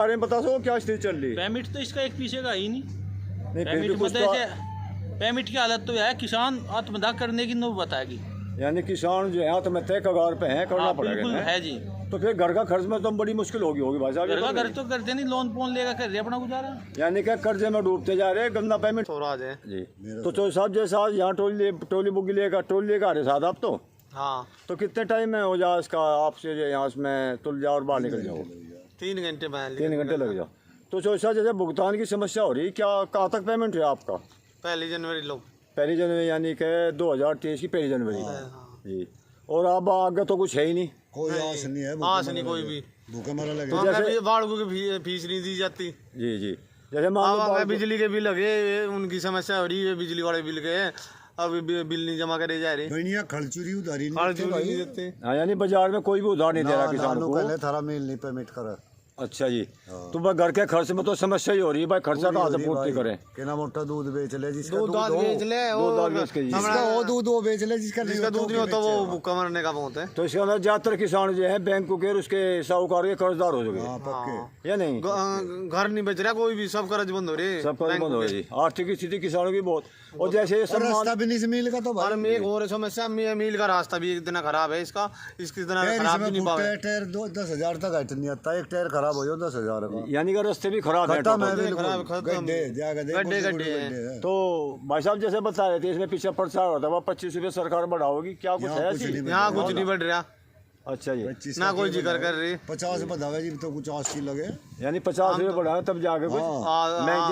बारे में बता सको क्या स्थिति चल रही है? पेमेंट तो इसका एक पीछे का ही नहीं। नहीं, फिर भी पेमेंट कुछ मतलब पेमेंट की हालत तो है, किसान आत्मदाह करने की नौबत आएगी। यानी किसान जो है आत्महत्या कगार पे है, करना पड़ेगा बिल्कुल ना? है जी। तो फिर घर का खर्च में तो बड़ी मुश्किल होगी भाई साहब। घर का घर तो करते नहीं, लोन पोन लेगा कर रहे अपना गुजारा। यानी क्या कर्जे में डूबते जा रहे हैं, गंदा पेमेंट स्वराज है जी। तो चौधरी साहब जैसे आज यहाँ टोली बुगी लेकर आ रहे साथ आप तो हाँ। तो कितने टाइम में हो जाए इसका आपसे जो यहाँ में तुल जाओ और बाहर निकल जाओ? 3 घंटे में 3 घंटे लग जाओ। तो चौधरी साहब जैसे भुगतान की समस्या हो रही, क्या कहाँ तक पेमेंट है आपका? 1 जनवरी लो। 1 जनवरी यानी कि 2023 की 1 जनवरी जी। और अब आगे तो कुछ है ही नहीं, कोई आस नहीं है, आस नहीं कोई भी। भूखे मरा लगे। तो जैसे बाड़ू की फीस नहीं दी जाती। जी जी। जैसे मान लो अब बिजली के बिल लगे, उनकी समस्या हो रही है, बिजली वाले बिल के अब बिल नहीं जमा करे जा रहे। बढ़िया खर्चुरी उधारी नहीं देते। हाँ, यानी बाजार में कोई भी उधार नहीं दे रहा किसान को। पहले थारा मेल नहीं पेमेंट करा। अच्छा जी। तो भाई घर के खर्च में तो समस्या ही हो रही है भाई, खर्चा कहाँ से पूर्ति करें? केना मोटा दूध बेच ले, जिसका दूध बेच ले, जिसका वो दूध वो बेच ले, जिसका दूध नहीं होता वो भूखा मरने का बहुत है। तो इसके अंदर ज्यादातर किसान जो है बैंक के उसके साहूकार के कर्जदार हो चुके पक्के या नहीं? घर नहीं बेच रहा कोई भी, सब कर्ज बंद हो रहे। सब कर्ज बंद हो रही। आर्थिक स्थिति किसानों की बहुत। और जैसे रास्ता भी नहीं मिल का तो और एक और समस्या, मील का रास्ता भी इतना खराब है इसका, इसकी इतना खराब भी नहीं पावे। टायर 10,000 तक आइट नहीं आता, एक टायर खराब हो जाओ 10,000 का। यानी कि रास्ते भी खराब है, गड्ढे। तो भाई साहब जैसे बता रहे थे इसमें पीछे प्रचार होता है 25 रुपये सरकार बढ़ाओगी, क्या कुछ है ऐसी? यहाँ कुछ नहीं बढ़ रहा। अच्छा जी। ना कोई जिक्र कर रही। 50 बतावे जी तो कुछ 80 लगे, यानी 50 रुपये बढ़ाए तब जाके कुछ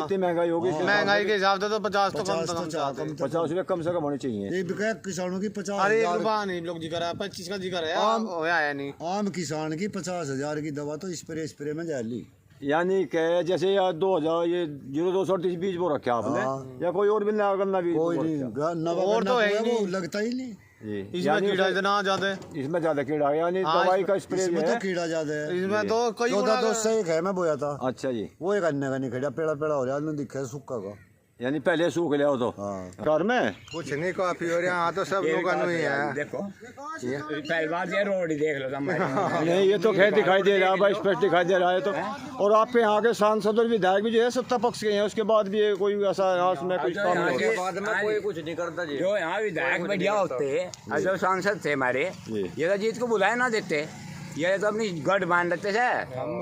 जितनी महंगाई होगी महंगाई के हिसाब से तो 50 तो कम 50 रुपये कम से कम होनी चाहिए। ये बिका किसानों की 50। अरे नहीं लोग जिक्र है, 25 का जिक्र है, आया नहीं। आम किसान की 50,000 की दवा तो स्प्रे में जा ली। यानी कि जैसे यार 2000 ये 0238 बीज वो रखे आपने, या कोई और भी नया गन्ना बीज? कोई नहीं, और तो है वो लगता ही नहीं। इसमें कीड़ा इतना ज्यादा है, इसमें ज्यादा कीड़ा, यानी दवाई का स्प्रे इसमें है तो कीड़ा ज्यादा है। इसमें तो कई 14 एक है, मैं बोया था। अच्छा जी। वो एक अन्य का नहीं खड़ा, पेड़ा पेड़ा हो रहा है, दिखा सूखा का, यानी पहले सूख लिया हो तो घर में कुछ नहीं काफी हो रहा। तो सब लोग है, देखो पहली बात ये रोड ही देख लो। नहीं ये तो खैर दिखाई दे रहा है भाई, स्पष्ट दिखाई दे रहा है। तो और आपके यहाँ के सांसद और विधायक भी जो है सत्ता पक्ष के हैं, उसके बाद भी कोई ऐसा में कुछ काम नहीं होता? बाद में कोई कुछ नहीं करता जी। जो यहाँ विधायक बढ़िया होते हैं, जो सांसद थे हमारे, ये अजीत को बुलाए ना देते, ये तो अपनी गढ़ बांध लेते थे।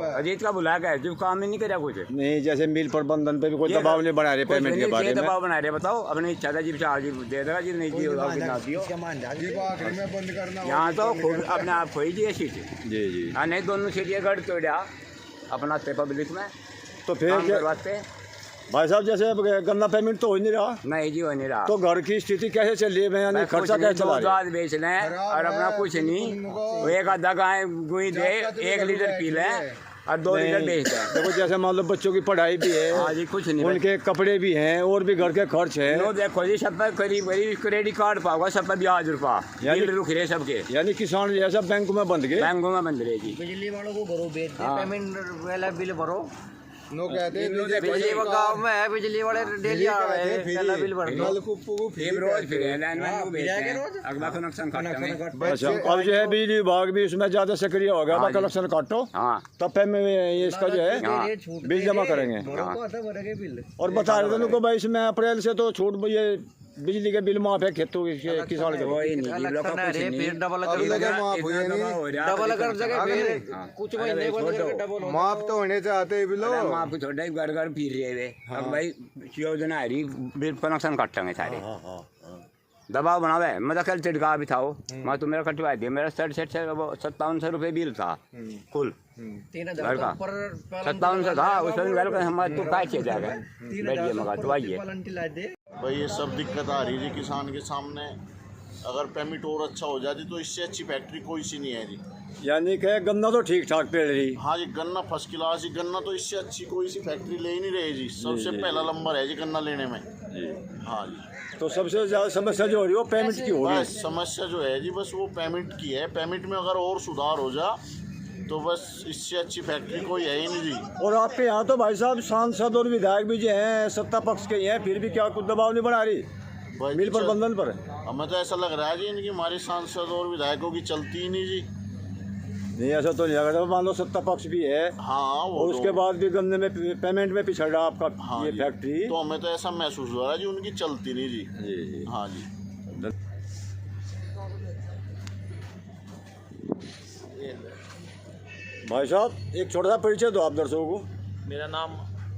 अजीत का बुला के जो काम ही नहीं करा कुछ नहीं। जैसे मिल प्रबंधन पे भी कोई दबाव नहीं बना रहे पेमेंट के बारे में? दबाव बना रहे, बताओ अपनी इच्छा था जी चार्ज दे देगा जी, नहीं दियो यहाँ तो खुद अपने आप खोई जी सीट। जी जी। हाँ नहीं, दोनों सीट ये गढ़ तोड़ा अपना पब्लिक में तो फिर करवाते भाई साहब जैसे गन्ना पेमेंट तो हो नहीं रहा? नहीं जी, हो नहीं रहा। तो घर की स्थिति कैसे चल रही है, यानी खर्चा कैसे चला रहे हैं? बेच लें और अपना कुछ नहीं, एक आधा गाय गुई दे 1 लीटर पी लें और 2 लीटर बेच दें। देखो जैसे मान लो बच्चों की पढ़ाई भी है, हाँ जी, कुछ नहीं, उनके कपड़े भी हैं और भी घर के खर्च है। देखो जी, सब पर करीब क्रेडिट कार्ड पाओगा, सब पर ब्याज रुपा रुक रहे सबके। यानी किसान जैसा बैंक में बंद गए, बैंकों में बंद रहे जी। बिजली वालों को भरो, बेच दे, पेमेंट वाला बिल भरो। नो कहते हैं बिजली वो गाँव में है, बिजली वाले डेली आ रहे हैं, पहला बिल भर दो। रोज फिर अगला कनेक्शन काटते। अच्छा अब जो है बिजली विभाग भी उसमें ज्यादा सक्रिय हो गया, कलेक्शन काटो तब पे में इसका जो है बिल जमा करेंगे। और बता रहे थे उनको भाई इसमें अप्रैल से तो छूट ये बिजली के बिल माफ है खेतों के किसान के। डबल कर जगह कुछ महीने माफ तो होने चाहते हैं बिलो, माफ छोटा घर घर फिर रहे अब भाई योजना है बिल कनेक्शन काटेंगे सारे। दबाव बनावे, मैं कल चिटका भी था वो, मैं तो मेरा कटवा दिया, मेरा 5700 रुपये बिल था कुल घर का, 5700 था उसमें घर का हमारे तो काय चेक जाएगा बैठिए मगा तो आइए। भाई ये सब दिक्कत आ रही है किसान के सामने, अगर पेमेंट और अच्छा हो जाती तो इससे अच्छी फैक्ट्री कोई सी नहीं है जी। यानी कि गन्ना तो ठीक ठाक पेड़ रही। हाँ जी, गन्ना फर्स्ट क्लास ही, गन्ना तो इससे अच्छी कोई सी फैक्ट्री ले ही नहीं रही जी, सबसे पहला नंबर है जी गन्ना लेने में जी। हाँ जी, तो सबसे ज़्यादा समस्या जो हो रही है वो पेमेंट की होगी। बस समस्या जो है जी बस वो पेमेंट की है, पेमेंट में अगर और सुधार हो जा तो बस इससे अच्छी फैक्ट्री कोई है ही नहीं जी। और आपके यहाँ तो भाई साहब सांसद और विधायक भी जो हैं सत्ता पक्ष के ही हैं, फिर भी क्या कुछ दबाव नहीं बना रही मिल प्रबंधन पर? हमें तो ऐसा लग रहा है जी इनकी हमारे सांसद और विधायकों की चलती ही नहीं जी। नहीं ऐसा तो नहीं लगा, मान लो सत्ता पक्ष भी है हाँ वो और उसके तो, बाद भी गन्ने में पेमेंट में पिछड़ रहा आपका हाँ ये जी, फैक्ट्री। तो हमें तो ऐसा महसूस हो रहा है जी उनकी चलती नहीं जी। जी हाँ जी। भाई साहब एक छोटा सा परिचय दो आप दर्शकों को। मेरा नाम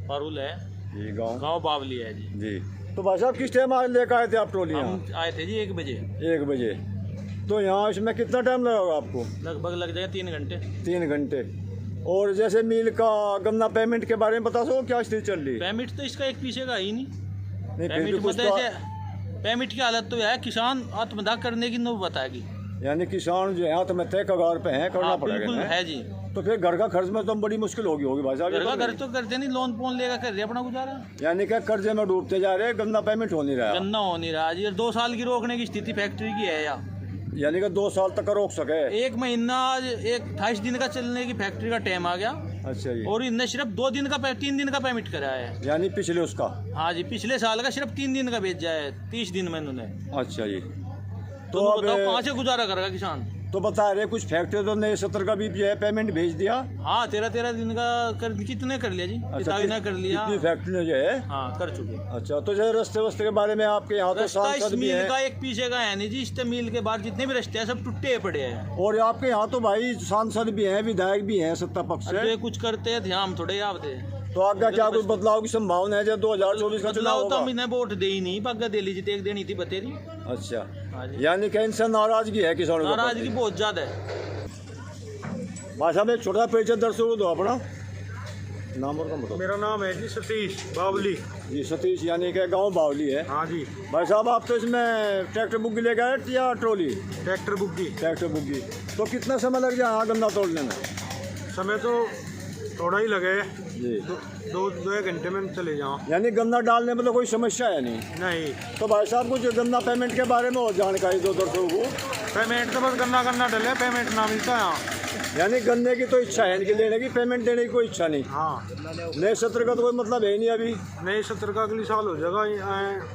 पारुल है, जी गाँव गांव बावली है जी। जी। तो भाई साहब किस टाइम आज लेकर आए थे आप ट्रॉली? हम आए थे जी 1 बजे, 1 बजे। तो यहाँ इसमें कितना टाइम लगेगा आपको? लगभग लग जाएगा 3 घंटे। 3 घंटे। और जैसे मिल का गन्ना पेमेंट के बारे में बता सको क्या स्थिति चल रही है? पेमेंट तो इसका एक पीछे का ही नहीं। नहीं फिर भी पेमेंट कुछ मतलब तो, ऐसे पेमेंट की हालत तो है, किसान आत्मदाह करने की नौबत आएगी। यानी किसान जो है आत्महत्या कगार पे हैं, करना हाँ, पड़ेगा बिल्कुल इन्हें। है जी। तो फिर घर का खर्च में तो बड़ी मुश्किल होगी भाई साहब। घर का ये घर तो करते नहीं, लोन पोन लेगा कर रहे अपना गुजारा। यानी क्या कर्जे में डूबते जा रहे हैं, गन्ना पेमेंट हो नहीं रहा। गन्ना हो नहीं रहा जी। 2 साल की रोकने की स्थिति फैक्ट्री की है यार। यानी कि 2 साल तक का रोक सके। 1 महीना 28 दिन का चलने की फैक्ट्री का टाइम आ गया अच्छा जी। और इनने सिर्फ 3 दिन का पेमेंट करा है। यानी पिछले उसका? हाँ जी, पिछले साल का सिर्फ 3 दिन का भेजा है, 30 दिन में इन्होंने। अच्छा जी। तो अब बताओ कहाँ से गुजारा करेगा किसान? तो बता रहे कुछ फैक्ट्री तो नए सत्र का भी जो है पेमेंट भेज दिया। हाँ 13 दिन का कितने कर लिया जी? अच्छा ने कर लिया। कितनी फैक्ट्री ने जो है? हाँ कर चुके। अच्छा तो जैसे रास्ते वस्ते के बारे में आपके यहाँ तो रास्ता इस सांसद भी मिल हैं का एक पीछे का है नहीं जी। इस मिल के बाद जितने भी रास्ते हैं सब टूटे पड़े हैं। और आपके यहाँ तो भाई सांसद भी हैं, विधायक भी हैं सत्ता पक्ष जो से। ये कुछ करते हैं ध्यान थोड़े आवते। तो आगे क्या कुछ बदलाव की संभावना है जब 2024 का चुनाव बदलाव तो हम होगा? इन्हें वोट दे ही नहीं, पग्गा दे लीजिए, एक देनी थी बतेरी। अच्छा हाँ जी। यानी कि इनसे नाराजगी है किसानों के नाराजगी प्रति। बहुत ज्यादा है। भाई साहब एक छोटा परिचय दर्शकों को दो अपना नाम और कम बताओ। मेरा नाम है जी सतीश बावली। जी सतीश, यानी कि गांव बावली है। हाँ जी। भाई साहब आप तो इसमें ट्रैक्टर बुग्गी ले गए या ट्रॉली? ट्रैक्टर बुग्गी। ट्रैक्टर बुग्गी। तो कितना समय लग जाए यहाँ गन्ना तोड़ने में? समय तो थोड़ा ही लगे, जी। 2 घंटे में चले जाओ। यानी गन्ना डालने में तो कोई समस्या है नहीं? नहीं, तो भाई साहब कुछ गन्ना पेमेंट के बारे में और जानकारी दो दर्शकों को। पेमेंट तो बस गन्ना डले, पेमेंट ना मिलता है यहाँ। यानी गन्ने की तो इच्छा है इनकी लेने की, पेमेंट देने की कोई इच्छा नहीं। हाँ, नए सत्र का तो कोई मतलब है ही नहीं अभी। नए सत्र का अगले साल हो जाएगा।